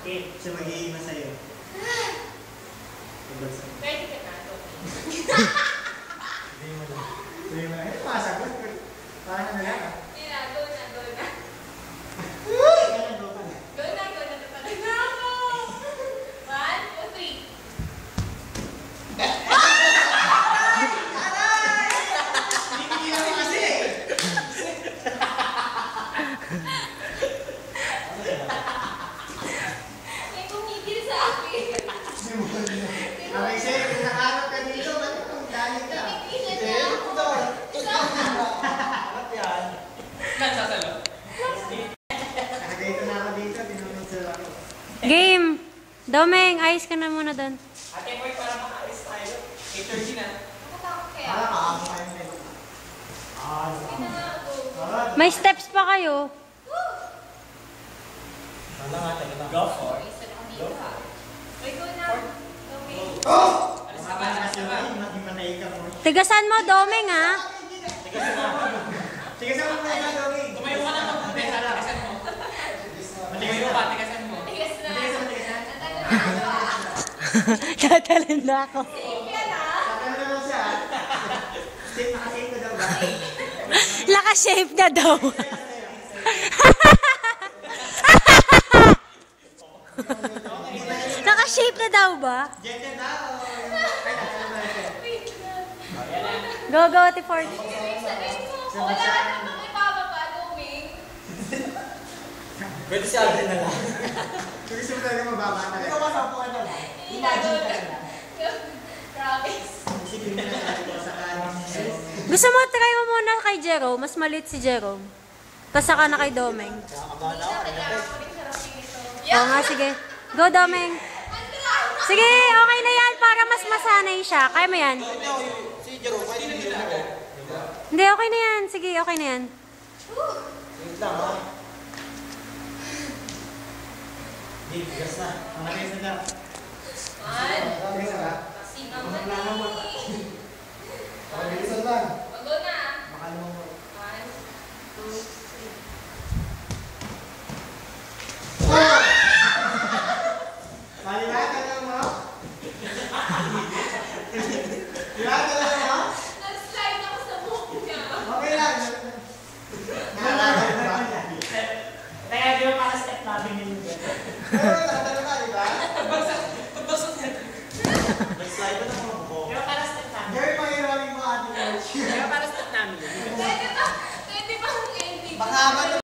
Siya mag-iima sa'yo. Ready ka na, Hindi mo na. Hindi mo na. Ito masagot. Parang ano lang ah. Hindi na, go na. Go na. Tatagay na ako. 1, 2, 3. Hindi mo kasi. May kumigil sa akin. Abay sa'yo, kung nakaharap ka dito, ba't itong galit ka? Nagtigilan na ako. Harap yan. Nagsasalo. Nakagayto na ako dito, tinunod sa ako. Game! Domeng, ayos ka na muna doon. Ate Boy, para makaalis tayo. 8:30 na. Nakatakot kaya. Para makakain na ito. Hindi na nga ako. May steps pa kayo. Wala nga talaga. Go for. Isa na kami ha. Wait, go na. Okay. Oh! Alis ka ba? Alis ka ba? Maging manay ka mo. Tigasan mo, Domeng, ha? Sige sa mga na, Dogi. Tumayo ka na mag-umpisa. Tigasan mo. Tumayo ka, tigasan mo. Tigas na. Natagal na ako ah. Tatalon na ako. Safe yan ah. Sakal na lang siya. Safe, nakasave ko daw ba? Laka-shape na daw. Naka-shape na daw ba? Gender na o? Ay, nakasave na siya. Wait lang. Go, go, Ate Ford. Sabihin mo. Wala ka namang ibababa, Doming. Pwede si Aldrin na lang. Kung gusto mo talaga mababa na. Ikaw masapuan na lang. Imagine ka na. Promise. Isipin mo na siya sa kanin. Gusto mo, try mo muna kay Jerome. Mas maliit si Jerome. Tapos saka na kay Domeng. Hindi na kailangan ko rin sarapin ito. Oo nga, sige. Go, Domeng. Sige, okay na yan para mas masanay siya. Kaya mo yan. Si Jerome, pwede hindi na ako. Hindi, okay na yan. Sige, okay na yan. Wait lang ha. Hindi, bigas na. Ang nakis na daw. Man. Bigas na. Kasi naman eh. Bilisan lang. Mag-go na. Makalumang mo. 1, 2, 3. Malilatan lang mo? Malilatan lang mo? Nag-slide ako sa buhok niya. Okay lang. Nalalaman ba? Kaya di ba para step namin yun? Pero tatanong ka, di ba? Pagbasok na. Nag-slide ba ng mga buko? Di ba para step namin? Very mahirapin mo ating coach. Di ba para step namin yun? Pwede ba ang ending? Baka ba ito